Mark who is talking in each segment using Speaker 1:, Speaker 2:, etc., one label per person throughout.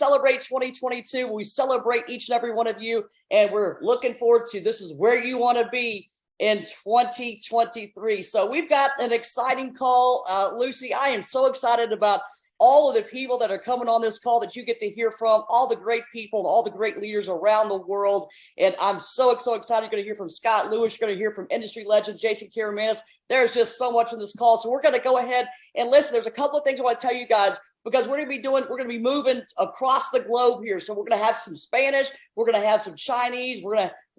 Speaker 1: celebrate 2022. We celebrate each and every one of you, and we're looking forward to this is where you want to be in 2023. So we've got an exciting call. Lucy, I am so excited about all of the people that are coming on this call that you get to hear from, all the great people and all the great leaders around the world. And I'm so excited. You're going to hear from Scott Lewis. You're going to hear from industry legend Jason Karamanis. There's just so much in this call. So we're going to go ahead and listen. There's a couple of things I want to tell you guys, because we're going to be moving across the globe here. So we're going to have some Spanish. We're going to have some Chinese. We're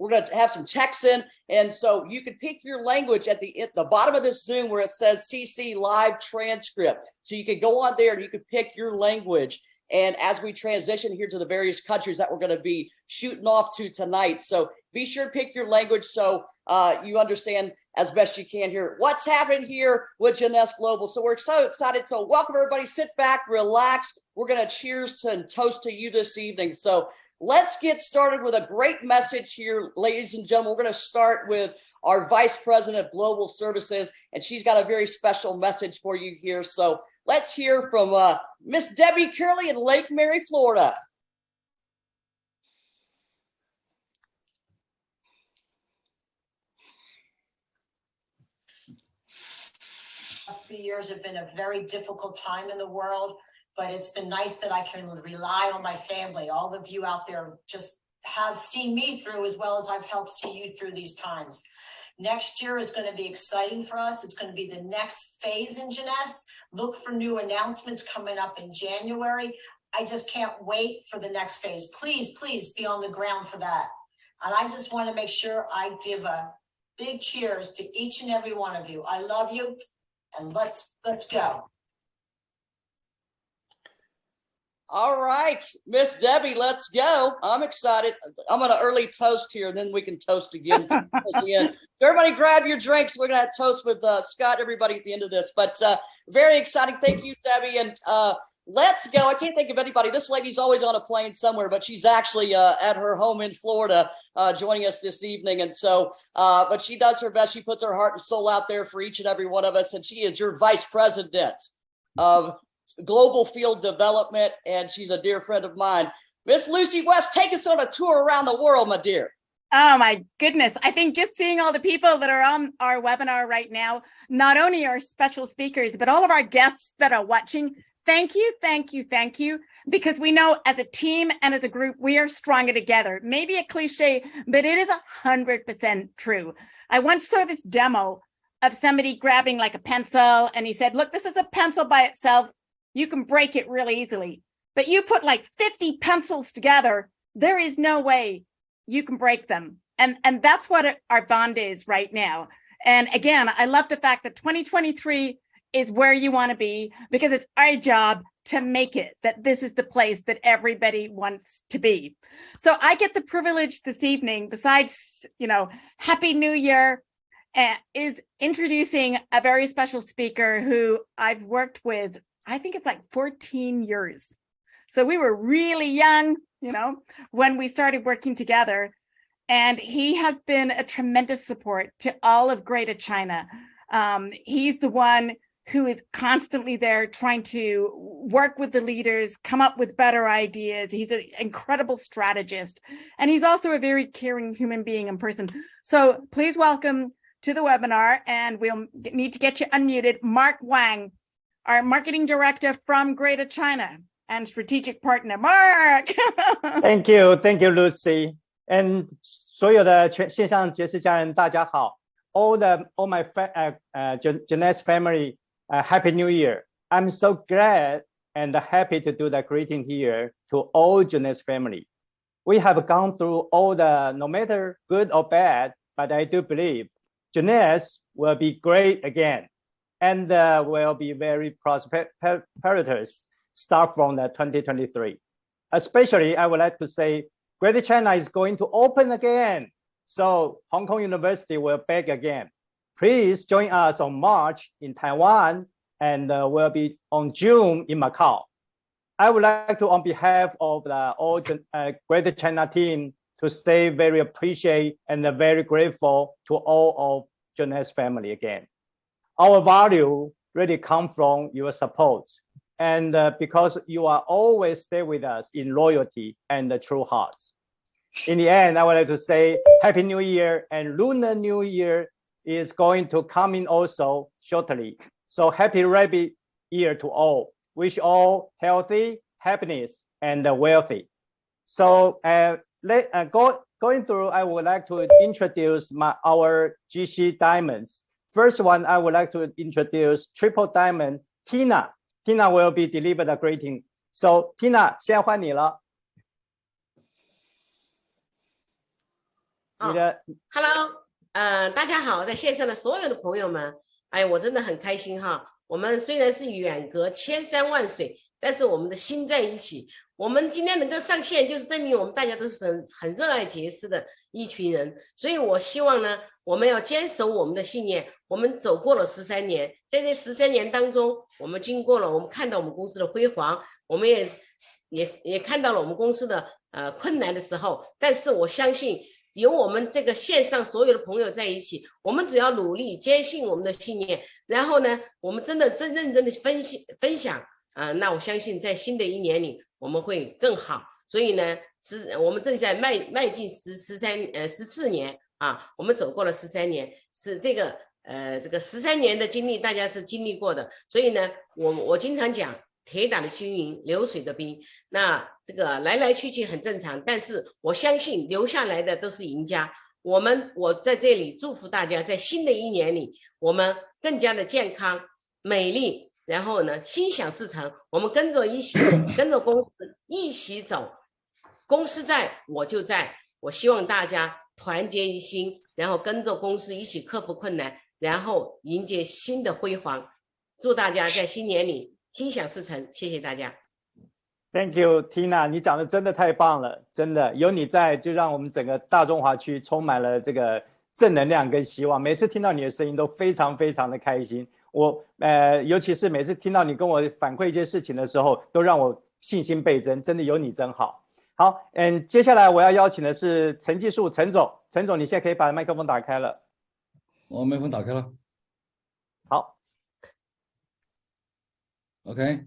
Speaker 1: going to have some Texan. And so you can pick your language at the bottom of this Zoom where it says CC live transcript. So you can go on there and you can pick your language. And as we transition here to the various countries that we're going to be shooting off to tonight. So be sure to pick your language so you understand as best you can here what's happening here with Jeunesse Global. So we're so excited. So welcome everybody. Sit back, relax. We're going to cheers and toast to you this evening. So let's get started with a great message here, ladies and gentlemen. We're going to start with our Vice President of Global Services, and she's got a very special message for you here. So let's hear from Miss Debbie Curley in Lake Mary, Florida.
Speaker 2: Last few years have been a very difficult time in the world, but it's been nice that I can rely on my family. All of you out there just have seen me through as well as I've helped see you through these times. Next year is going to be exciting for us. It's going to be the next phase in Jeunesse. Look for new announcements coming up in January. I just can't wait for the next phase. Please, please be on the ground for that. And I just want to make sure I give a big cheers to each and every one of you. I love you, and let's go.
Speaker 1: All right, Miss Debbie, let's go. I'm excited. I'm going to early toast here, and then we can toast again. Everybody grab your drinks. We're going to have toast with Scott, everybody at the end of this. But very exciting. Thank you, Debbie. And let's go. I can't think of anybody. This lady's always on a plane somewhere, but she's actually at her home in Florida joining us this evening. And so, but she does her best. She puts her heart and soul out there for each and every one of us. And she is your Vice President of Global Field Development, and she's a dear friend of mine. Miss Lucy West, take us on a tour around the world, my dear.
Speaker 3: Oh my goodness. I think just seeing all the people that are on our webinar right now, not only our special speakers, but all of our guests that are watching, thank you, thank you, thank you. Because we know as a team and as a group, we are stronger together. Maybe a cliche, but it is 100% true. I once saw this demo of somebody grabbing like a pencil, and he said, look, this is a pencil by itself. You can break it really easily, but you put like 50 pencils together, there is no way you can break them. And that's what our bond is right now. And again, I love the fact that 2023 is where you want to be, because it's our job to make it that this is the place that everybody wants to be. So I get the privilege this evening, besides, Happy New Year, is introducing a very special speaker who I've worked with, I think it's like 14 years. So we were really young, when we started working together. And he has been a tremendous support to all of Greater China. He's the one who is constantly there trying to work with the leaders, come up with better ideas. He's an incredible strategist. And he's also a very caring human being and person. So please welcome to the webinar, and we'll need to get you unmuted, Mark Wang, our marketing director from Greater China and strategic partner. Mark.
Speaker 4: Thank you, Lucy. And 所有的线上爵士家人，大家好。All my Jeunesse family, Happy New Year. I'm so glad and happy to do the greeting here to all Jeunesse family. We have gone through all no matter good or bad, but I do believe Jeunesse will be great again. And will be very prosperous start from the 2023. Especially, I would like to say, Greater China is going to open again. So Hong Kong University will back again. Please join us on March in Taiwan, and will be on June in Macau. I would like to, on behalf of the all Greater China team, to say very appreciate and very grateful to all of Jeunesse family again. Our value really come from your support, and because you are always stay with us in loyalty and true hearts. In the end, I would like to say Happy New Year, and Lunar New Year is going to come in also shortly. So Happy Rabbit Year to all. Wish all healthy, happiness, and wealthy. So going through, I would like to introduce our GC diamonds. First one, I would like to introduce Triple Diamond Tina. Tina will be delivered a greeting. So Tina, 现在换你了。你的
Speaker 5: Hello， 大家好，在线上的所有的朋友们，哎，我真的很开心哈。我们虽然是远隔千山万水，但是我们的心在一起。我们今天能够上线，就是证明我们大家都是很热爱杰斯的一群人。所以我希望呢，我们要坚守我们的信念。我们走过了13年，在这13年当中，我们经过了，我们看到我们公司的辉煌，我们也看到了我们公司的困难的时候。但是我相信，有我们这个线上所有的朋友在一起，我们只要努力坚信我们的信念，然后呢，我们真认真的分享那我相信在新的一年里我们会更好。所以呢，我们正在迈进14年啊，我们走过了13年，是这个13年的经历大家是经历过的。所以呢，我经常讲铁打的军营，流水的兵，那这个来来去去很正常，但是我相信留下来的都是赢家。我在这里祝福大家，在新的一年里，我们更加的健康、美丽，然后呢，心想事成。我们跟着公司一起走，公司在，我就在。我希望大家团结一心，然后跟着公司一起克服困难，然后迎接新的辉煌。祝大家在新年里心想事成，谢谢大家。
Speaker 4: Thank you, Tina， 你讲的真的太棒了，真的有你在，就让我们整个大中华区充满了这个正能量跟希望。每次听到你的声音都非常非常的开心。尤其是每次听到你跟我反馈一些事情的时候，都让我信心倍增。真的有你真好。好，接下来我要邀请的是陈技术陈总，陈总你现在可以把麦克风打开了。
Speaker 6: 我麦克风打开了。
Speaker 4: 好。
Speaker 6: OK。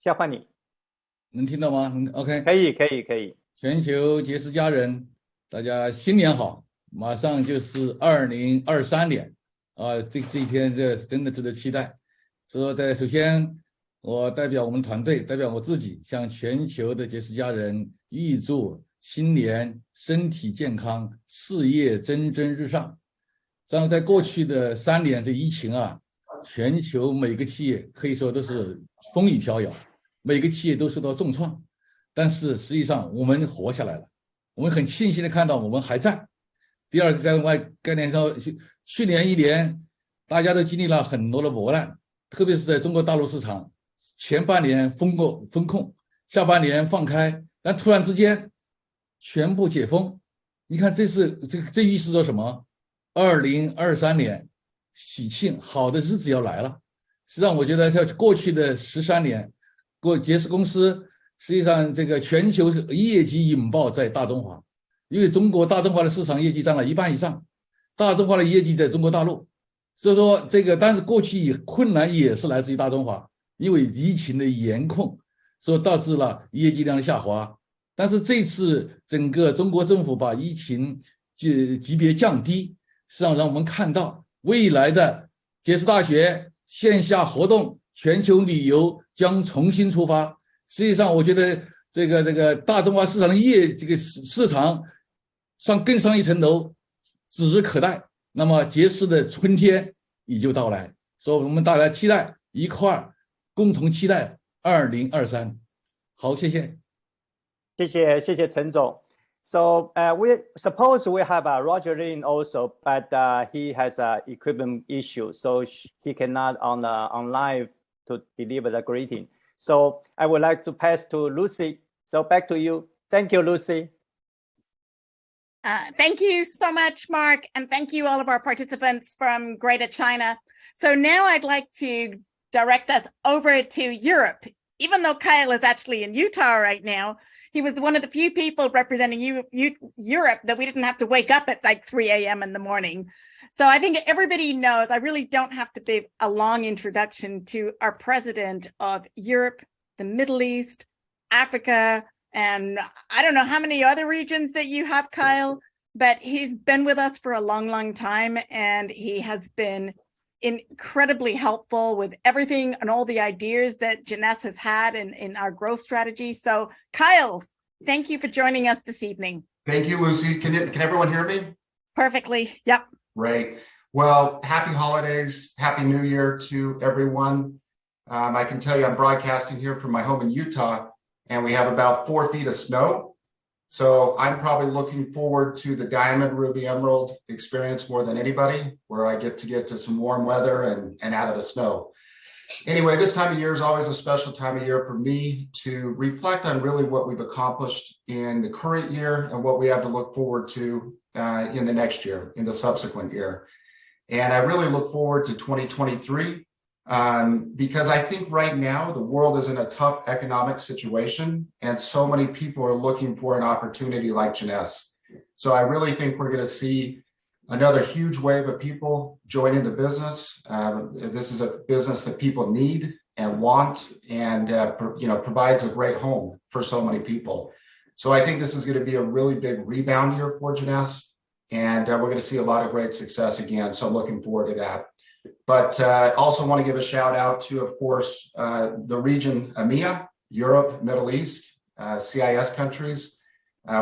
Speaker 4: 现在换你，
Speaker 6: 能听到吗 ？OK，
Speaker 4: 可以。
Speaker 6: 全球杰斯家人，大家新年好！马上就是2023年啊，这一天这真的值得期待。所以首先，我代表我们团队，代表我自己，向全球的杰斯家人预祝新年身体健康，事业蒸蒸日上。然后在过去的3年，这疫情啊，全球每个企业可以说都是风雨飘摇。每个企业都受到重创，但是实际上我们活下来了，我们很庆幸的看到我们还在。第二个概念上，去年1年大家都经历了很多的磨难，特别是在中国大陆市场，前半年封控，下半年放开，但突然之间全部解封。你看这预示着什么？2023年喜庆好的日子要来了。实际上我觉得在过去的13年，杰斯公司实际上这个全球业绩引爆在大中华，因为中国大中华的市场业绩占了1半以上，大中华的业绩在中国大陆，所以说但是过去困难也是来自于大中华，因为疫情的严控，所以导致了业绩量的下滑。但是这次整个中国政府把疫情级别降低，实际上让我们看到未来的杰斯大学线下活动、全球旅游将重新出发。实际上我觉得这个大中华市场的这个市场更上一层楼指日可待。那么杰斯的春天已就到来，所以我们大家期待一块儿共同期待2023。好，谢谢。
Speaker 4: 谢谢陈总。So we suppose we have Roger Lin also, but he has an equipment issue, so he cannot on live to deliver the greeting. So I would like to pass to Lucy. So back to you. Thank you, Lucy.
Speaker 3: Thank you so much, Mark, and thank you all of our participants from Greater China. So now I'd like to direct us over to Europe. Even though Kyle is actually in Utah right now, he was one of the few people representing Europe that we didn't have to wake up at like 3 a.m. in the morning. So I think everybody knows, I really don't have to give a long introduction to our president of Europe, the Middle East, Africa, and I don't know how many other regions that you have, Kyle, but he's been with us for a long, long time, and he has been incredibly helpful with everything and all the ideas that Jeunesse has had in our growth strategy. So Kyle, thank you for joining us this evening.
Speaker 7: Thank you, Lucy. Can everyone hear me?
Speaker 3: Perfectly. Yep.
Speaker 7: Great. Well, happy holidays, happy New Year to everyone. I can tell you I'm broadcasting here from my home in Utah, and we have about 4 feet of snow. So I'm probably looking forward to the Diamond, Ruby, Emerald experience more than anybody, where I get to some warm weather and out of the snow. Anyway, this time of year is always a special time of year for me to reflect on really what we've accomplished in the current year and what we have to look forward to in the next year, in the subsequent year. And I really look forward to 2023 because I think right now the world is in a tough economic situation and so many people are looking for an opportunity like Jeunesse. So I really think we're going to see another huge wave of people joining the business. This is a business that people need and want, and provides a great home for so many people. So I think this is going to be a really big rebound year for Jeunesse, and we're going to see a lot of great success again. So I'm looking forward to that. But I also want to give a shout out to, of course, the region EMEA, Europe, Middle East, CIS countries.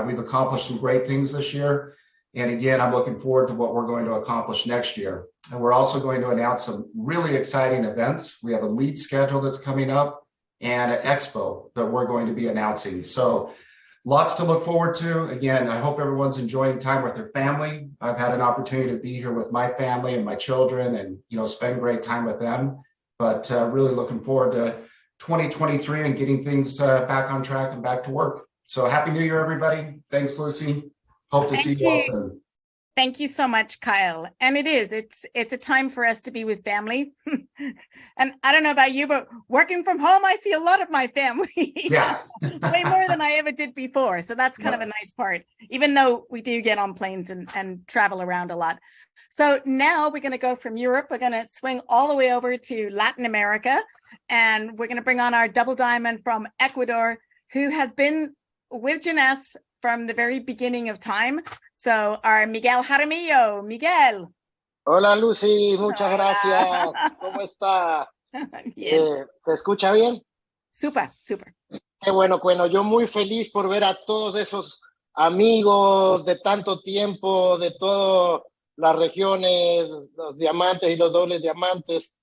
Speaker 7: We've accomplished some great things this year. And again, I'm looking forward to what we're going to accomplish next year. And we're also going to announce some really exciting events. We have a lead schedule that's coming up and an expo that we're going to be announcing. So lots to look forward to. Again, I hope everyone's enjoying time with their family. I've had an opportunity to be here with my family and my children and, spend great time with them. But really looking forward to 2023 and getting things back on track and back to work. So happy New Year, everybody. Thanks, Lucy. Hope to see you all soon.
Speaker 3: Thank you so much, Kyle. And it's a time for us to be with family. And I don't know about you, but working from home, I see a lot of my family.
Speaker 7: Yeah.
Speaker 3: Way more than I ever did before. So that's kind of a nice part, even though we do get on planes and travel around a lot. So now we're going to go from Europe. We're going to swing all the way over to Latin America. And we're going to bring on our double diamond from Ecuador, who has been with Jeunesse from the very beginning of time. So our Miguel Jaramillo. Miguel.
Speaker 8: Hola, Lucy, muchas gracias. ¿Cómo está? ¿Se escucha bien?
Speaker 3: Súper, súper.
Speaker 8: Qué bueno, yo muy feliz por ver a todos esos amigos de tanto tiempo, de todas las regiones, los diamantes y los dobles diamantes.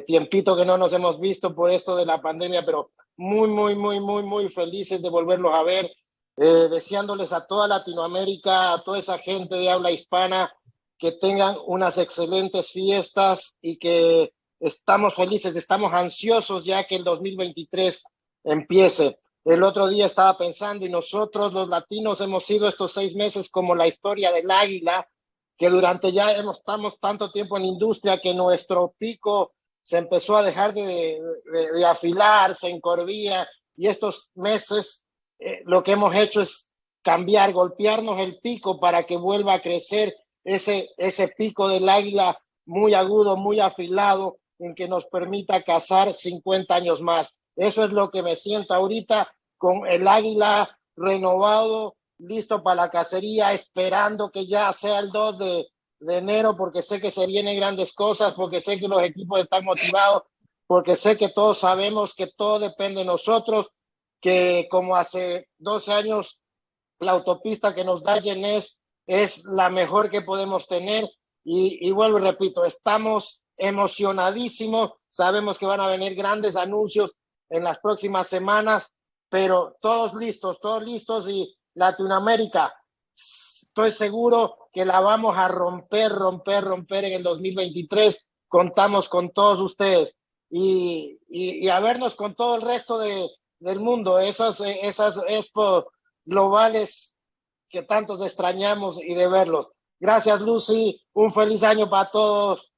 Speaker 8: Tiempito que no nos hemos visto por esto de la pandemia, pero muy felices de volverlos a ver. Deseándoles a toda Latinoamérica, a toda esa gente de habla hispana, que tengan unas excelentes fiestas y que estamos felices, estamos ansiosos ya que el 2023 empiece. El otro día estaba pensando, y nosotros los latinos hemos sido estos 6 meses como la historia del águila, que durante ya estamos tanto tiempo en la industria que nuestro pico se empezó a dejar de afilar, se encorvía, y estos meses lo que hemos hecho es cambiar, golpearnos el pico para que vuelva a crecer ese pico del águila muy agudo, muy afilado, en que nos permita cazar 50 años más. Eso es lo que me siento ahorita, con el águila renovado, listo para la cacería, esperando que ya sea el 2 de enero, porque sé que se vienen grandes cosas, porque sé que los equipos están motivados, porque sé que todos sabemos que todo depende de nosotros, que como hace 12 años la autopista que nos da Jeunesse es la mejor que podemos tener, y vuelvo y repito, estamos emocionadísimos, sabemos que van a venir grandes anuncios en las próximas semanas, pero todos listos, y Latinoamérica, estoy seguro que la vamos a romper en el 2023, contamos con todos ustedes, y a vernos con todo el resto del mundo, esas expo globales que tantos extrañamos, y de verlos. Gracias, Lucy. Un feliz año para todos.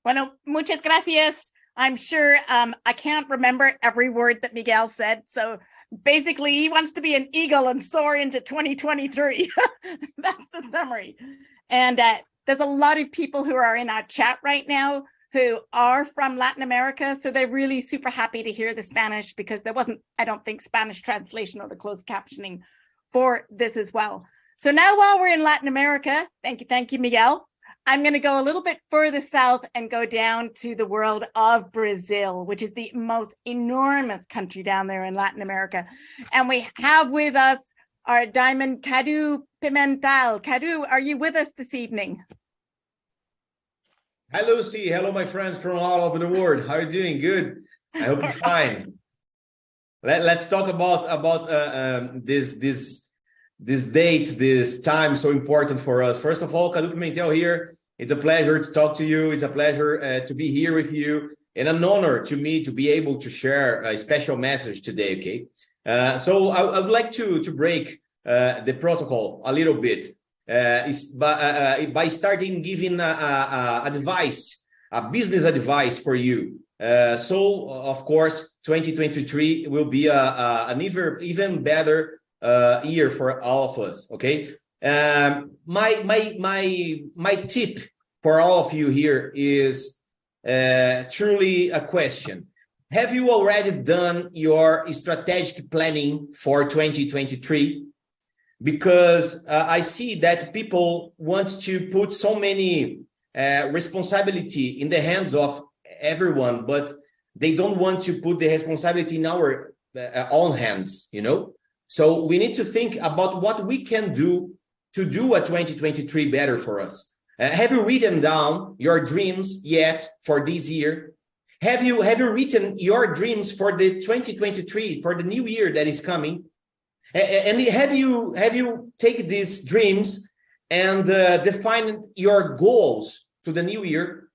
Speaker 3: Bueno, muchas gracias. I'm sure I can't remember every word that Miguel said. So basically, he wants to be an eagle and soar into 2023. That's the summary. And there's a lot of people who are in our chat right now who are from Latin America. So they're really super happy to hear the Spanish, because there wasn't, I don't think, Spanish translation or the closed captioning for this as well. So now, while we're in Latin America, thank you, Miguel. I'm going to go a little bit further south and go down to the world of Brazil, which is the most enormous country down there in Latin America. And we have with us our diamond, Cadu Pimentel. Cadu, are you with us this evening?
Speaker 9: Hi, Lucy. Hello, my friends from all over the world. How are you doing? Good. I hope you're fine. Let's talk about this date, this time so important for us. First of all, Cadu Pimentel here. It's a pleasure to talk to you. It's a pleasure to be here with you, and an honor to me to be able to share a special message today. Okay, so I would like to break the protocol a little bit by starting giving advice, a business advice for you. So of course, 2023 will be an even better year for all of us. Okay, my tip for all of you here is truly a question. Have you already done your strategic planning for 2023? Because I see that people want to put so many responsibility in the hands of everyone, but they don't want to put the responsibility in our own hands, you know? So we need to think about what we can do to do a 2023 better for us. Have you written down your dreams yet for this year? Have you written your dreams for the 2023, for the new year that is coming? And have you taken these dreams and defined your goals to the new year?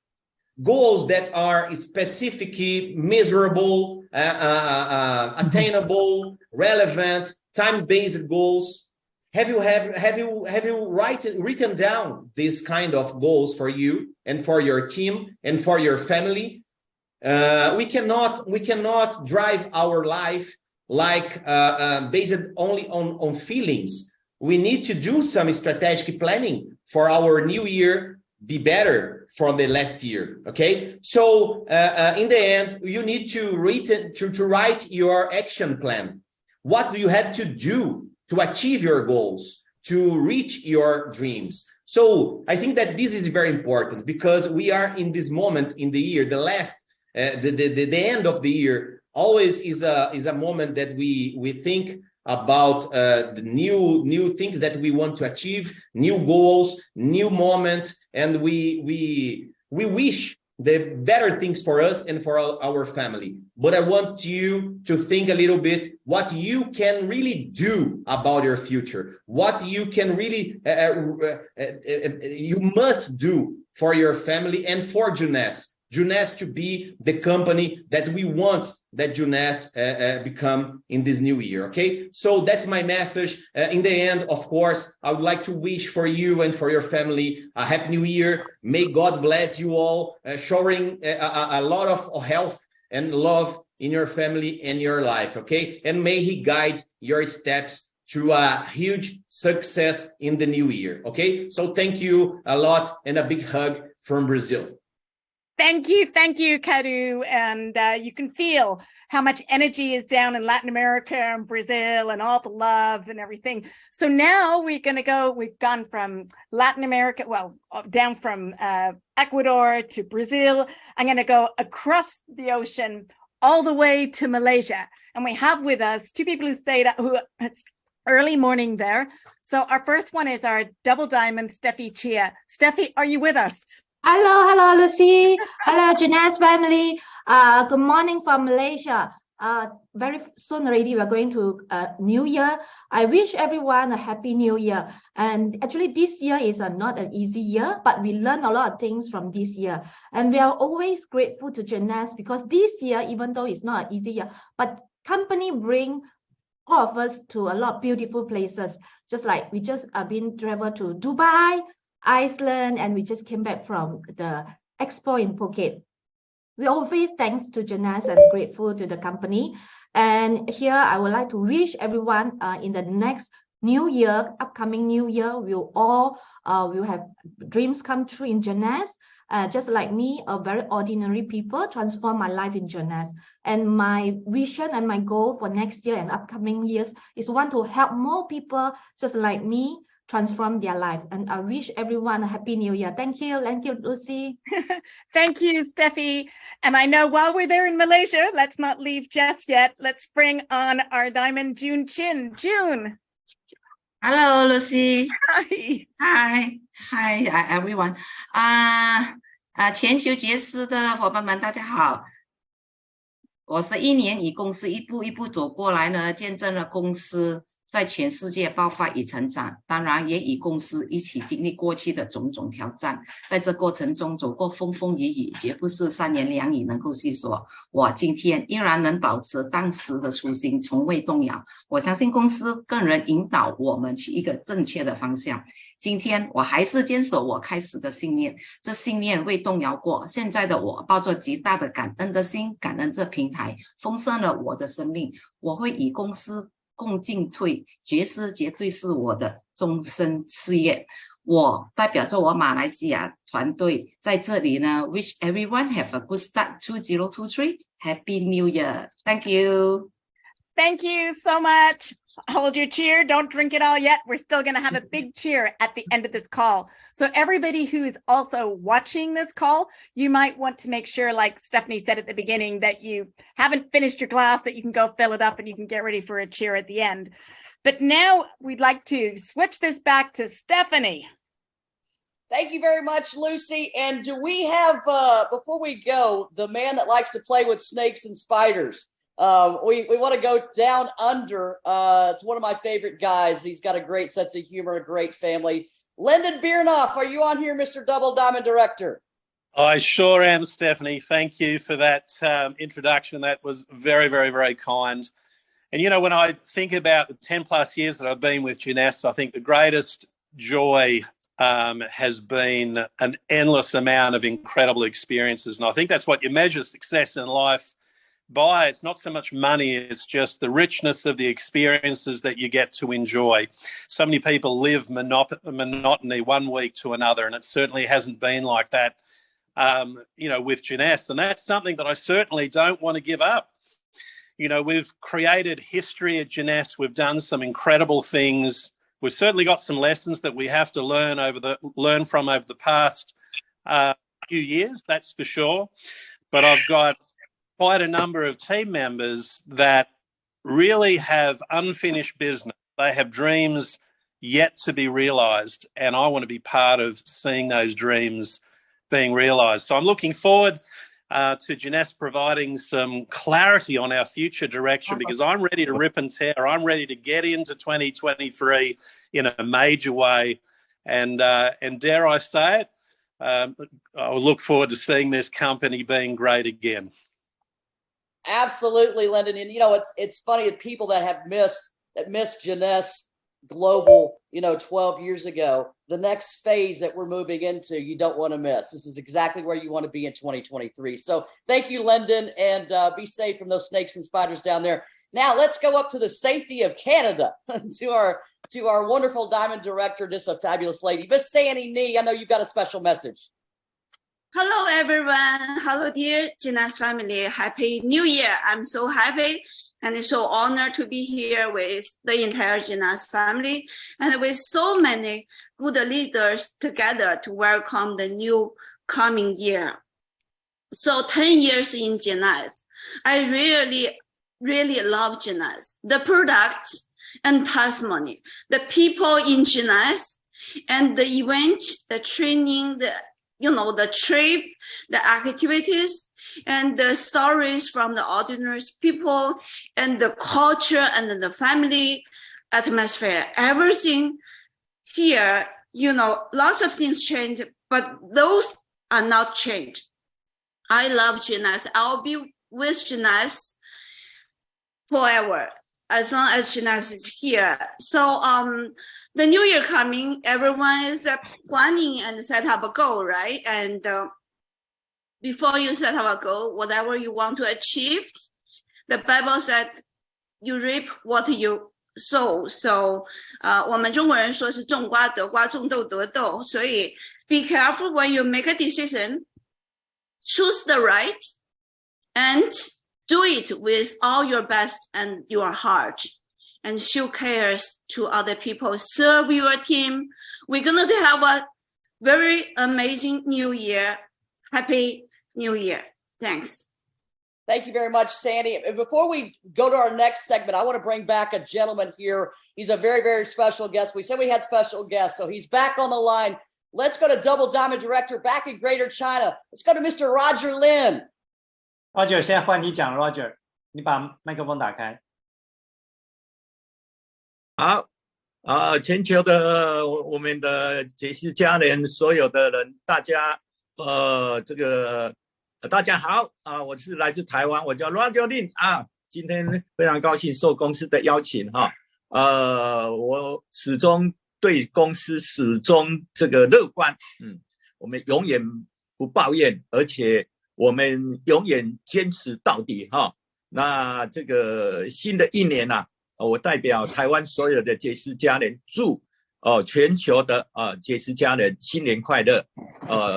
Speaker 9: Goals that are specifically measurable, attainable, relevant, time-based goals. Have you written down this kind of goals for you and for your team and for your family? We cannot drive our life like based only on feelings. We need to do some strategic planning for our new year be better from the last year. Okay, so in the end, you need to write your action plan. What do you have to do to achieve your goals, to reach your dreams? So I think that this is very important, because we are in this moment in the year, the end of the year always is a moment that we think about the new things that we want to achieve, new goals, new moment, and we wish the better things for us and for our family. But I want you to think a little bit what you can really do about your future, what you can really you must do for your family and for Juness to be the company that we want that Juness become in this new year. Okay, so that's my message. In the end, of course, I would like to wish for you and for your family a happy new year. May God bless you all, showing a lot of health and love in your family and your life. Okay, and may He guide your steps to a huge success in the new year. Okay, so thank you a lot, and a big hug from Brazil.
Speaker 3: Thank you, Cadu. And you can feel how much energy is down in Latin America and Brazil and all the love and everything. So now we've gone from Latin America, down from Ecuador to Brazil. I'm going to go across the ocean all the way to Malaysia. And we have with us two people who it's early morning there. So our first one is our double diamond, Steffi Chia. Steffi, are you with us?
Speaker 10: Hello, Lucy. Hello, Juness family. Good morning from Malaysia. Very soon already, we're going to New Year. I wish everyone a happy New Year. And actually, this year is not an easy year, but we learned a lot of things from this year. And we are always grateful to Juness, because this year, even though it's not an easy year, but company bring all of us to a lot of beautiful places. Just like we just been travel to Dubai, Iceland, and we just came back from the expo in Phuket. We always thanks to Juness and grateful to the company. And here I would like to wish everyone in the next New Year, upcoming New Year, we'll all will have dreams come true in Jeunesse. Just like me, a very ordinary people, transform my life in Jeunesse. And my vision and my goal for next year and upcoming years is want to help more people just like me transform their life. And I wish everyone a happy new year. Thank you, Lucy.
Speaker 3: Thank you, Steffi. And I know while we're there in Malaysia, let's not leave just yet. Let's bring on our Diamond June Chin. June.
Speaker 11: Hello, Lucy.
Speaker 3: Hi.
Speaker 11: Hi, everyone. 全球爵士的伙伴们，大家好。我是1年以公司一步一步走过来呢，见证了公司在全世界爆发与成长，当然也与公司一起经历过去的种种挑战，在这过程中走过风风雨雨，绝不是3言2语能够细说。我今天依然能保持当时的初心，从未动摇。我相信公司更能引导我们去一个正确的方向。今天我还是坚守我开始的信念，这信念未动摇过。现在的我抱着极大的感恩的心，感恩这平台丰盛了我的生命。我会与公司共进退，爵士绝对是我的终身事业。我代表着我马来西亚团队在这里呢 ，wish everyone have a good start 2023. Happy New Year. Thank you.
Speaker 3: Thank you so much. Hold your cheer. Don't drink it all yet. We're still going to have a big cheer at the end of this call. So everybody who's also watching this call, you might want to make sure, like Stephanie said at the beginning, that you haven't finished your glass, that you can go fill it up and you can get ready for a cheer at the end. But now we'd like to switch this back to Stephanie.
Speaker 1: Thank you very much, Lucy. And do we have, before we go, the man that likes to play with snakes and spiders? We want to go down under. It's one of my favorite guys. He's got a great sense of humor, a great family. Lyndon Biernoff, are you on here, Mr. Double Diamond Director?
Speaker 12: I sure am, Stephanie. Thank you for that introduction. That was very, very, very kind. And, you know, when I think about the 10 plus years that I've been with Jeunesse, I think the greatest joy has been an endless amount of incredible experiences. And I think that's what you measure success in life by. It's not so much money, it's just the richness of the experiences that you get to enjoy. So many people live monotony one week to another, and it certainly hasn't been like that, you know, with Jeunesse. And that's something that I certainly don't want to give up. You know, we've created history at Jeunesse. We've done some incredible things. We've certainly got some lessons that we have to learn from over the past few years, that's for sure. But I've got quite a number of team members that really have unfinished business. They have dreams yet to be realised, and I want to be part of seeing those dreams being realised. So I'm looking forward to Jeunesse providing some clarity on our future direction, because I'm ready to rip and tear. I'm ready to get into 2023 in a major way, and dare I say it, I look forward to seeing this company being great again.
Speaker 1: Absolutely, Lyndon. And, you know, it's funny that people that missed Jeunesse Global, you know, 12 years ago, the next phase that we're moving into, you don't want to miss. This is exactly where you want to be in 2023. So thank you, Lyndon, and be safe from those snakes and spiders down there. Now let's go up to the safety of Canada to our wonderful Diamond Director, just a fabulous lady, Miss Sandy Nee. I know you've got a special message.
Speaker 13: Hello, everyone. Hello, dear Jeunesse family. Happy New Year. I'm so happy and so honored to be here with the entire Jeunesse family and with so many good leaders together to welcome the new coming year. So 10 years in Jeunesse, I really love Jeunesse, the products and testimony, the people in Jeunesse, and the event, the training, the trip, the activities, and the stories from the ordinary people, and the culture and the family atmosphere. Everything here, lots of things change, but those are not changed. I love Jeunesse. I'll be with Jeunesse forever, as long as Jeunesse is here. So, the new year coming, everyone is planning and set up a goal, right? And before you set up a goal, whatever you want to achieve, the Bible said you reap what you 我们中国人说是种瓜得瓜，种豆得豆，所以 be careful when you make a decision, choose the right, and do it with all your best and your heart, and show cares to other people, serve your team. We're going to have a very amazing new year. Happy New Year. Thanks.
Speaker 1: Thank you very much, Sandy. Before we go to our next segment, I want to bring back a gentleman here. He's a very, very special guest. We said we had special guests, so he's back on the line. Let's go to Double Diamond Director back in Greater China. Let's go to Mr. Roger Lin.
Speaker 4: Roger， 现在换你讲 ，Roger， 你把麦克风打开。
Speaker 14: 好，全球的我们的杰斯家人，所有的人，大家，大家好啊！我是来自台湾，我叫 Roger Lin 啊。今天非常高兴受公司的邀请哈。我始终对公司始终这个乐观，我们永远不抱怨，而且我们永远坚持到底哈。那这个新的一年啊，我代表台湾所有的杰斯家人祝全球的杰斯家人新年快乐，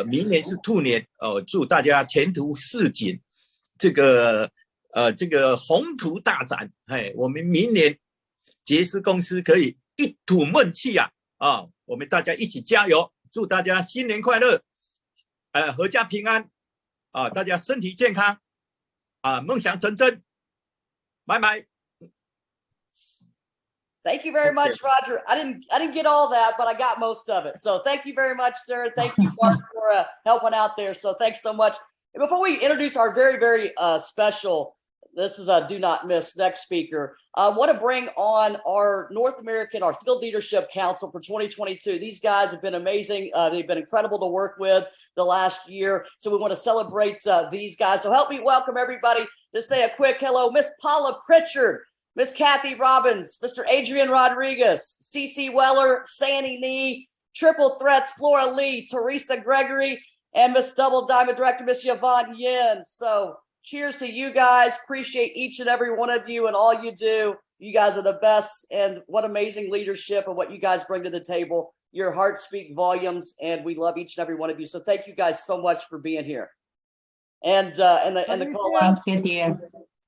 Speaker 14: 明年是兔年，祝大家前途似锦，这个宏图大展，我们明年杰斯公司可以一吐闷气啊，我们大家一起加油，祝大家新年快乐，阖家平安，大家身体健康，梦想成真，拜拜。
Speaker 1: Thank you very much, Roger. I didn't get all that, but I got most of it. So thank you very much, sir. Thank you, Mark, for helping out there. So thanks so much. And before we introduce our very, very special, this is a do not miss next speaker, I want to bring on our North American, our Field Leadership Council for 2022. These guys have been amazing. They've been incredible to work with the last year. So we want to celebrate these guys. So help me welcome everybody to say a quick hello. Miss Paula Pritchard, Miss Kathy Robbins, Mr. Adrian Rodriguez, CC Weller, Sandy Nee, Triple Threats, Flora Lee, Teresa Gregory, and Miss Double Diamond Director, Miss Yvonne Yin. So cheers to you guys. Appreciate each and every one of you and all you do. You guys are the best, and what amazing leadership and what you guys bring to the table. Your hearts speak volumes, and we love each and every one of you. So thank you guys so much for being here. And the call out.
Speaker 15: Thank you, dear.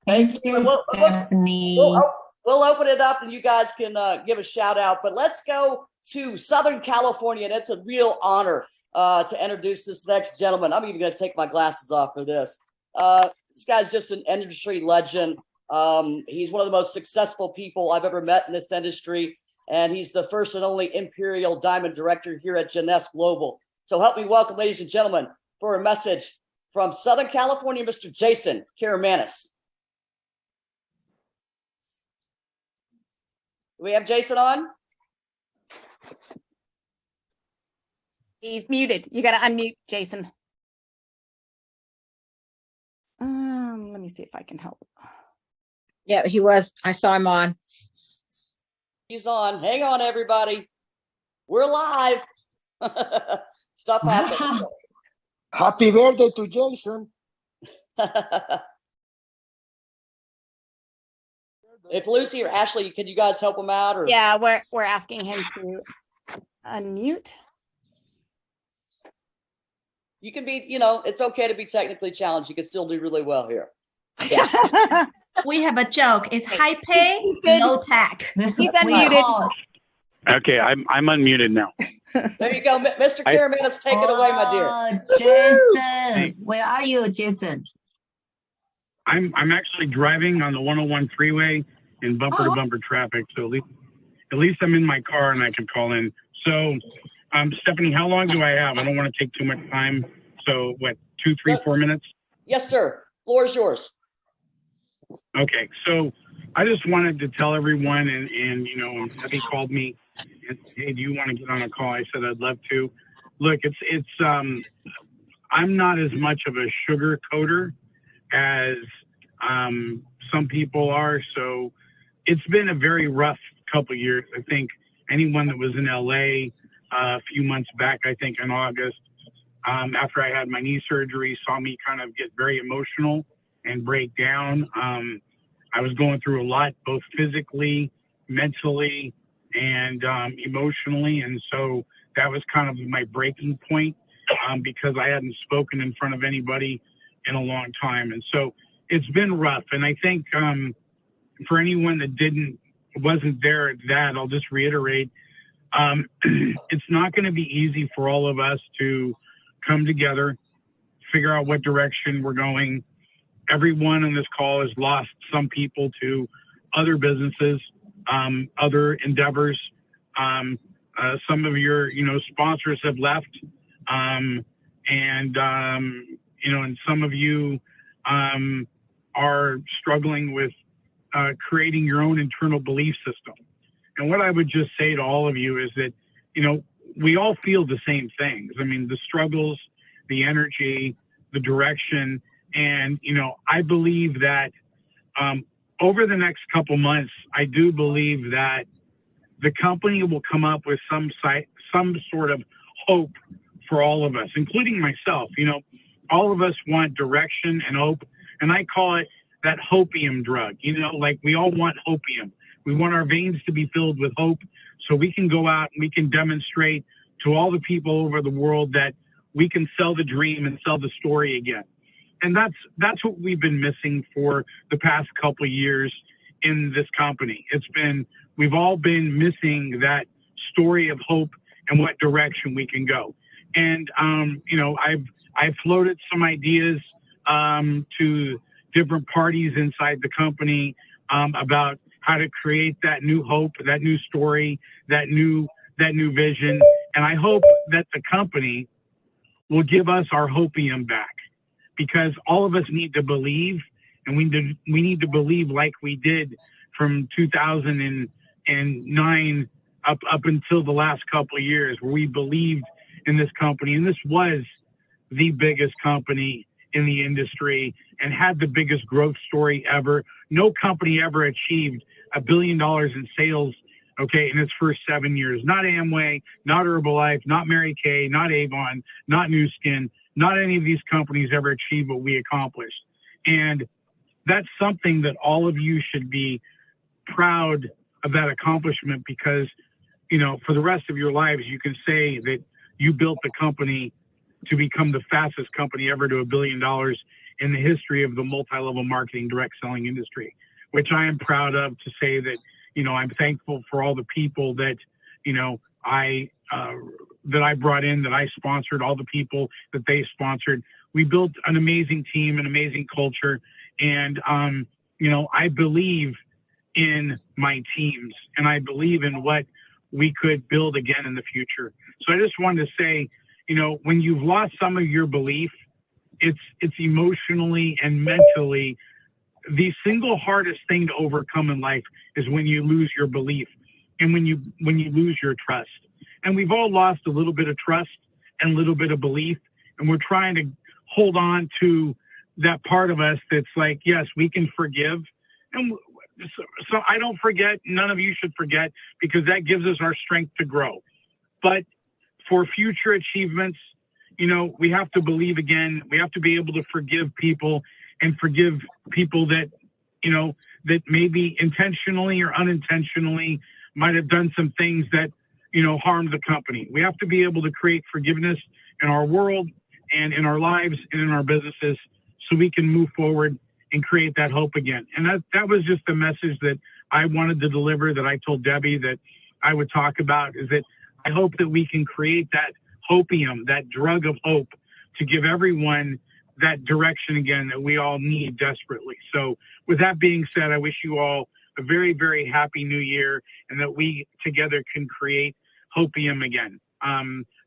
Speaker 1: Thank you,
Speaker 15: Stephanie.
Speaker 1: We'll open it up and you guys can give a shout out. But let's go to Southern California. And it's a real honor to introduce this next gentleman. I'm even going to take my glasses off for this. This guy's just an industry legend. He's one of the most successful people I've ever met in this industry. And he's the first and only Imperial Diamond Director here at Jeunesse Global. So help me welcome, ladies and gentlemen, for a message from Southern California, Mr. Jason Karamanis. Do we have Jason on?
Speaker 3: He's muted. You got to unmute Jason. Let me see if I can help.
Speaker 15: Yeah, he was. I saw him on.
Speaker 1: He's on. Hang on, everybody. We're live. Stuff happens.
Speaker 8: Happy birthday to Jason.
Speaker 1: If Lucy or Ashley, can you guys help him out? Or
Speaker 3: Yeah, we're asking him to unmute.
Speaker 1: you can be, it's okay to be technically challenged. You can still do really well here.
Speaker 10: We have a joke. It's high pay, low tech.
Speaker 3: He's unmuted.
Speaker 16: Okay, I'm unmuted now.
Speaker 1: There you go, Mr. Karamanis, take it away, my dear.
Speaker 15: Jason, where are you, Jason?
Speaker 16: I'm actually driving on the 101 freeway in bumper to bumper traffic, so at least I'm in my car and I can call in. So, Stephanie, how long do I have? I don't want to take too much time. So, what, 2, 3, 4 minutes?
Speaker 1: Yes, sir. Floor is yours.
Speaker 16: Okay, so I just wanted to tell everyone, and Debbie called me and said, hey, do you want to get on a call? I said I'd love to. Look, it's I'm not as much of a sugar coater as some people are, so it's been a very rough couple years. I think anyone that was in LA a few months back, I think in August, after I had my knee surgery, saw me kind of get very emotional and break down. I was going through a lot, both physically mentally and emotionally. And so that was kind of my breaking point because I hadn't spoken in front of anybody in a long time. And so it's been rough. And I think for anyone that wasn't there at that, I'll just reiterate, it's not going to be easy for all of us to come together, figure out what direction we're going. Everyone on this call has lost some people to other businesses, other endeavors. Some of your, sponsors have left, and some of you are struggling with creating your own internal belief system. And what I would just say to all of you is that, we all feel the same things. I mean, the struggles, the energy, the direction. And, I believe that over the next couple months, I do believe that the company will come up with some sort of hope for all of us, including myself. All of us want direction and hope. And I call it that hopium drug, like we all want hopium. We want our veins to be filled with hope so we can go out and we can demonstrate to all the people over the world that we can sell the dream and sell the story again. And that's what we've been missing for the past couple of years in this company. We've all been missing that story of hope and what direction we can go. And, I've floated some ideas to different parties inside the company about how to create that new hope, that new story, that new vision. And I hope that the company will give us our hopium back, because all of us need to believe, and we need to believe like we did from 2009 up until the last couple of years, where we believed in this company. And this was the biggest company in the industry and had the biggest growth story ever. No company ever achieved $1 billion in sales, in its first 7 years. Not Amway, not Herbalife, not Mary Kay, not Avon, not Nu Skin. Not any of these companies ever achieved what we accomplished. And that's something that all of you should be proud of, that accomplishment, because, for the rest of your lives, you can say that you built the company to become the fastest company ever to $1 billion in the history of the multi-level marketing direct selling industry, which I am proud of to say that, I'm thankful for all the people that, I brought in, that I sponsored, all the people that they sponsored. We built an amazing team, an amazing culture. And, I believe in my teams, and I believe in what we could build again in the future. So I just wanted to say, when you've lost some of your belief, it's emotionally and mentally the single hardest thing to overcome in life is when you lose your belief and when you lose your trust. And we've all lost a little bit of trust and a little bit of belief, and we're trying to hold on to that part of us that's like, yes, we can forgive. And so I don't forget. None of you should forget, because that gives us our strength to grow. But for future achievements, we have to believe again. We have to be able to forgive people, and forgive people that, that maybe intentionally or unintentionally might have done some things that, harmed the company. We have to be able to create forgiveness in our world and in our lives and in our businesses, so we can move forward and create that hope again. And that was just the message that I wanted to deliver, that I told Debbie that I would talk about, is that I hope that we can create that hopium, that drug of hope, to give everyone that direction again that we all need desperately. So with that being said, I wish you all a very, very happy new year, and that we together can create hopium again.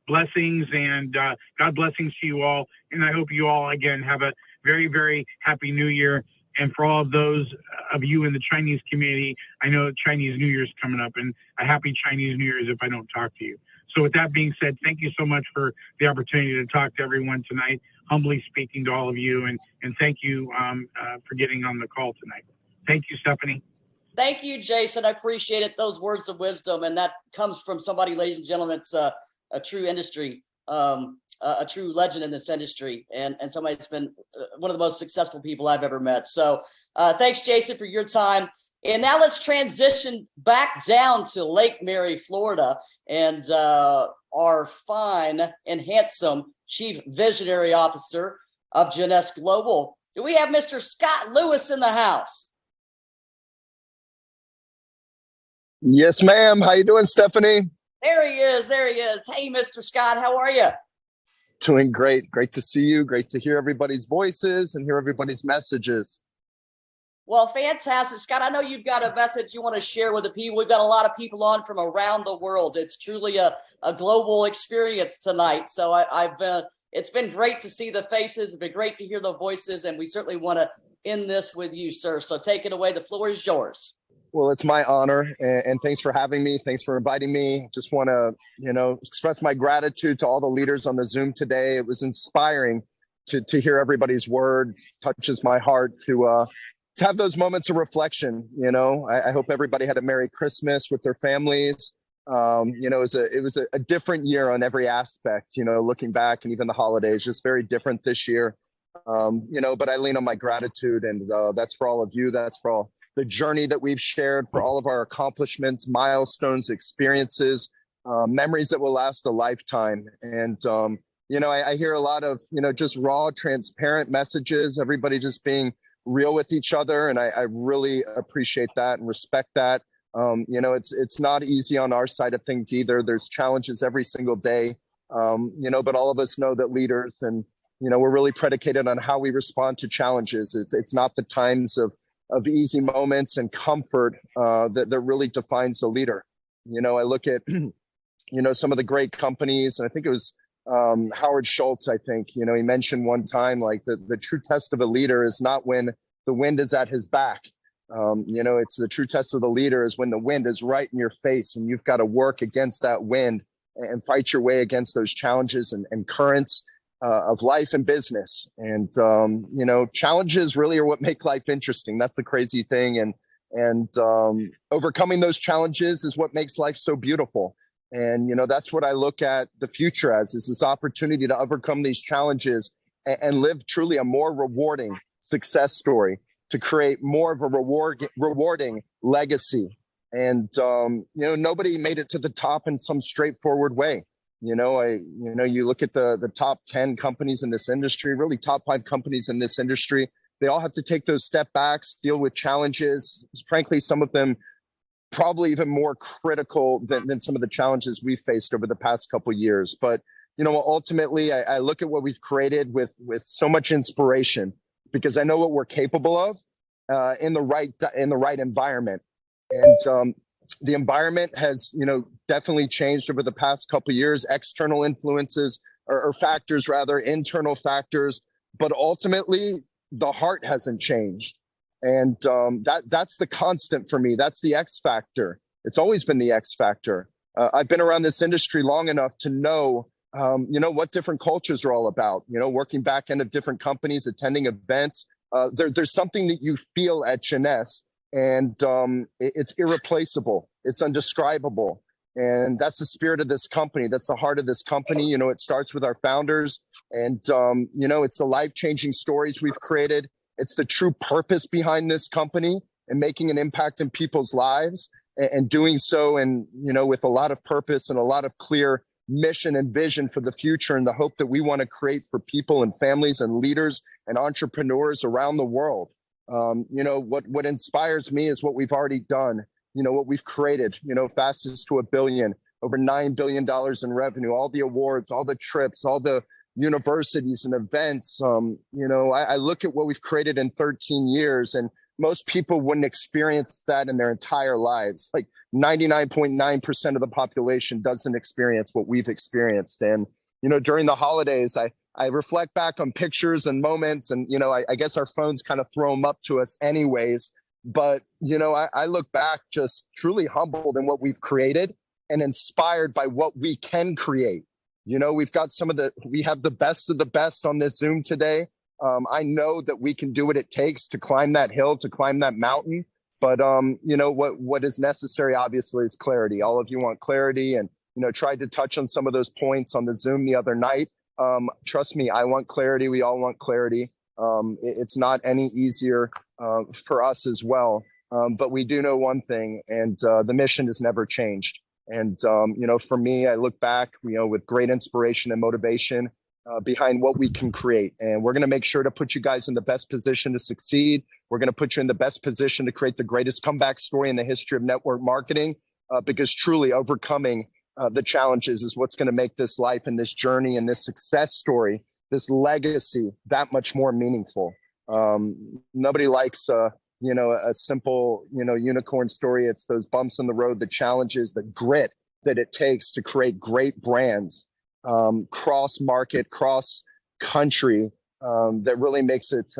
Speaker 16: Blessings, and God blessings to you all. And I hope you all again have a very, very happy new year. And for all of those of you in the Chinese community, I know Chinese New Year's coming up, and a happy Chinese New Year's if I don't talk to you. So with that being said, thank you so much for the opportunity to talk to everyone tonight, humbly speaking to all of you. And thank you for getting on the call tonight. Thank you, Stephanie.
Speaker 1: Thank you, Jason. I appreciate it. Those words of wisdom. And that comes from somebody, ladies and gentlemen, it's a true industry, a true legend in this industry, and somebody that's been one of the most successful people I've ever met. So thanks, Jason, for your time. And now let's transition back down to Lake Mary, Florida, and our fine and handsome Chief Visionary Officer of Jeunesse Global. Do we have Mr. Scott Lewis in the house?
Speaker 17: Yes, ma'am. How you doing, Stephanie?
Speaker 1: There he is. There he is. Hey, Mr. Scott, how are you?
Speaker 17: Doing great. Great to see you. Great to hear everybody's voices and hear everybody's messages.
Speaker 1: Well, fantastic. Scott, I know you've got a message you want to share with the people. We've got a lot of people on from around the world. It's truly a global experience tonight. So it's been great to see the faces. It's been great to hear the voices, and we certainly want to end this with you, sir. So take it away. The floor is yours.
Speaker 17: Well, it's my honor, and thanks for having me. Thanks for inviting me. Just want to, express my gratitude to all the leaders on the Zoom today. It was inspiring to hear everybody's words. Touches my heart to have those moments of reflection. I hope everybody had a Merry Christmas with their families. It was a different year on every aspect. Looking back, and even the holidays, just very different this year. But I lean on my gratitude, and that's for all of you. That's for all the journey that we've shared, for all of our accomplishments, milestones, experiences, memories that will last a lifetime. And, I hear a lot of, just raw, transparent messages, everybody just being real with each other. And I really appreciate that and respect that. It's not easy on our side of things either. There's challenges every single day, but all of us know that leaders and, we're really predicated on how we respond to challenges. It's not the times of easy moments and comfort that really defines the leader. I look at, some of the great companies, and I think it was Howard Schultz, I think, he mentioned one time, like the true test of a leader is not when the wind is at his back. It's the true test of the leader is when the wind is right in your face and you've got to work against that wind and fight your way against those challenges and currents of life and business. And, challenges really are what make life interesting. That's the crazy thing. And overcoming those challenges is what makes life so beautiful. And, that's what I look at the future as, is this opportunity to overcome these challenges and live truly a more rewarding success story, to create more of a rewarding legacy. And, nobody made it to the top in some straightforward way. You look at the top 10 companies in this industry, really top 5 companies in this industry. They all have to take those step backs, deal with challenges. Frankly, some of them probably even more critical than some of the challenges we've faced over the past couple of years. But, ultimately, I look at what we've created with so much inspiration, because I know what we're capable of in the right environment. And the environment has, definitely changed over the past couple of years. External influences or factors, rather, internal factors, but ultimately the heart hasn't changed. And that's the constant for me. That's the X factor. It's always been the X factor. I've been around this industry long enough to know, what different cultures are all about. Working back end of different companies, attending events. There's something that you feel at Jeunesse, and it's irreplaceable. It's undescribable. And that's the spirit of this company. That's the heart of this company. It starts with our founders, and, it's the life-changing stories we've created. It's the true purpose behind this company and making an impact in people's lives, and doing so and, with a lot of purpose and a lot of clear mission and vision for the future, and the hope that we want to create for people and families and leaders and entrepreneurs around the world. What inspires me is what we've already done. What we've created, fastest to $1 billion, over $9 billion in revenue, all the awards, all the trips, all the universities and events. I look at what we've created in 13 years, and most people wouldn't experience that in their entire lives. Like 99.9% of the population doesn't experience what we've experienced. And, during the holidays, I reflect back on pictures and moments, and, I guess our phones kind of throw them up to us anyways. But, I look back just truly humbled in what we've created and inspired by what we can create. We've got we have the best of the best on this Zoom today. I know that we can do what it takes to climb that hill, to climb that mountain. But, what is necessary, obviously, is clarity. All of you want clarity, and, tried to touch on some of those points on the Zoom the other night. Trust me, I want clarity. We all want clarity. It's not any easier for us as well. but we do know one thing, and the mission has never changed. And, for me, I look back, with great inspiration and motivation behind what we can create. And we're going to make sure to put you guys in the best position to succeed. We're going to put you in the best position to create the greatest comeback story in the history of network marketing, because truly overcoming the challenges is what's going to make this life and this journey and this success story, this legacy, that much more meaningful. Nobody likes a simple, unicorn story. It's those bumps in the road, the challenges, the grit that it takes to create great brands, cross market, cross country, that really makes it,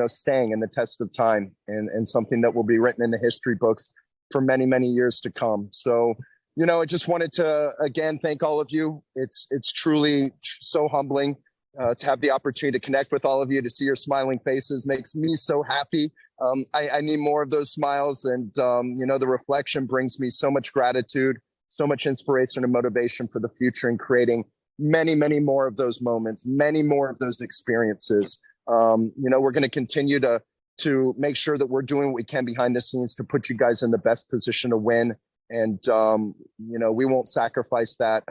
Speaker 17: staying in the test of time and something that will be written in the history books for many, many years to come. So, I just wanted to, again, thank all of you. It's truly so humbling to have the opportunity to connect with all of you, to see your smiling faces makes me so happy. I need more of those smiles, and the reflection brings me so much gratitude, so much inspiration and motivation for the future, and creating many, many more of those moments, many more of those experiences. We're going to continue to make sure that we're doing what we can behind the scenes to put you guys in the best position to win, and we won't sacrifice that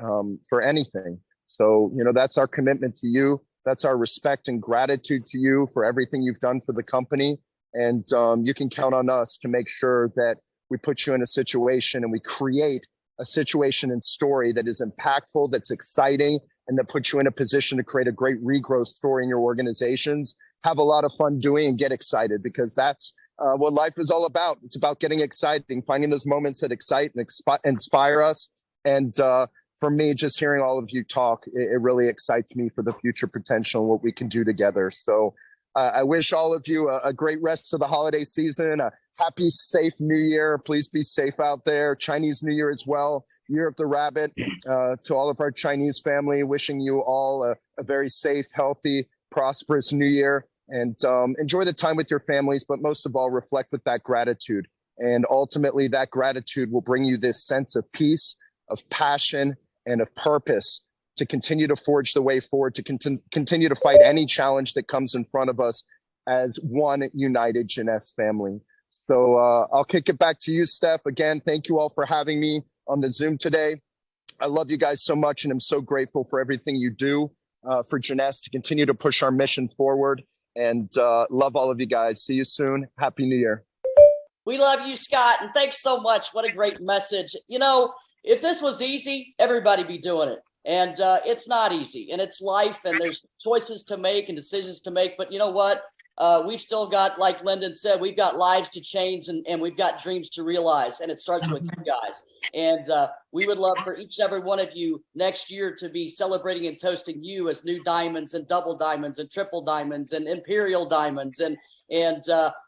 Speaker 17: for anything. So that's our commitment to you. That's our respect and gratitude to you for everything you've done for the company. And you can count on us to make sure that we put you in a situation and we create a situation and story that is impactful, that's exciting, and that puts you in a position to create a great regrowth story in your organizations. Have a lot of fun doing and get excited, because that's what life is all about. It's about getting exciting, finding those moments that excite and inspire us. And for me, just hearing all of you talk, it really excites me for the future potential and what we can do together. So I wish all of you a great rest of the holiday season, a happy, safe New Year. Please be safe out there. Chinese New Year as well. Year of the Rabbit. To all of our Chinese family, wishing you all a very safe, healthy, prosperous New Year. And enjoy the time with your families, but most of all, reflect with that gratitude. And ultimately, that gratitude will bring you this sense of peace, of passion, and of purpose to continue to forge the way forward, to continue to fight any challenge that comes in front of us as one united Jeunesse family. So I'll kick it back to you, Steph. Again, thank you all for having me on the Zoom today. I love you guys so much, and I'm so grateful for everything you do for Jeunesse to continue to push our mission forward. And love all of you guys. See you soon. Happy New Year.
Speaker 1: We love you, Scott, and thanks so much. What a great message. If this was easy, everybody be doing it. And it's not easy, and it's life, and there's choices to make and decisions to make. But you know what? We've still got, like Lyndon said, we've got lives to change, and we've got dreams to realize, and it starts with you guys. And we would love for each and every one of you next year to be celebrating and toasting you as new diamonds and double diamonds and triple diamonds and imperial diamonds. And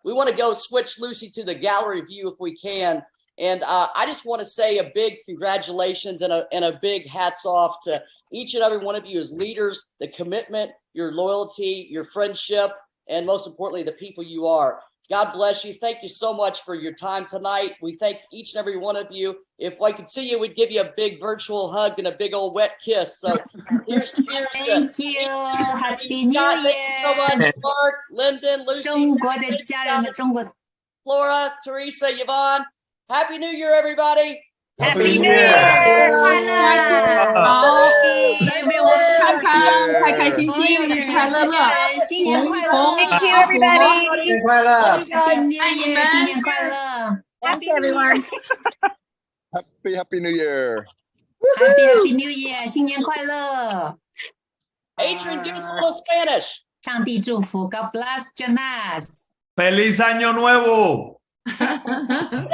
Speaker 1: we want to go switch, Lucy, to the gallery view if we can. And I just want to say a big congratulations and a big hats off to each and every one of you as leaders, the commitment, your loyalty, your friendship, and most importantly, the people you are. God bless you. Thank you so much for your time tonight. We thank each and every one of you. If I could see you, we'd give you a big virtual hug and a big old wet kiss. So here's
Speaker 15: Thank you. Happy New
Speaker 1: Scott,
Speaker 15: Year.
Speaker 1: Thank you so much, Mark, Lyndon, Lucy,
Speaker 15: 中国的家人们，中国的
Speaker 1: Flora, Teresa, Yvonne. Happy New Year, everybody.
Speaker 3: Happy New Year!
Speaker 15: 好
Speaker 3: everyone 康康，开开心心，日子快乐乐，
Speaker 15: 新年快乐
Speaker 3: Thank you, everybody.
Speaker 14: 新年快乐
Speaker 15: Happy New Year 新年快乐
Speaker 3: Thanks, everyone.
Speaker 17: Happy New Year.
Speaker 15: Happy New Year 新年快乐
Speaker 1: Adrian, give us a little Spanish.
Speaker 15: 上帝祝福 God bless Jeunesse.
Speaker 18: Feliz Año Nuevo.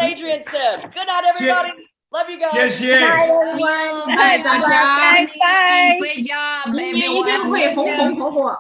Speaker 1: Adrian said. Good night, everybody. Love you guys.
Speaker 18: Yes, yes.
Speaker 3: Bye, everyone. Bye, 大家。
Speaker 15: Great job,
Speaker 3: 明年一定会红红火火。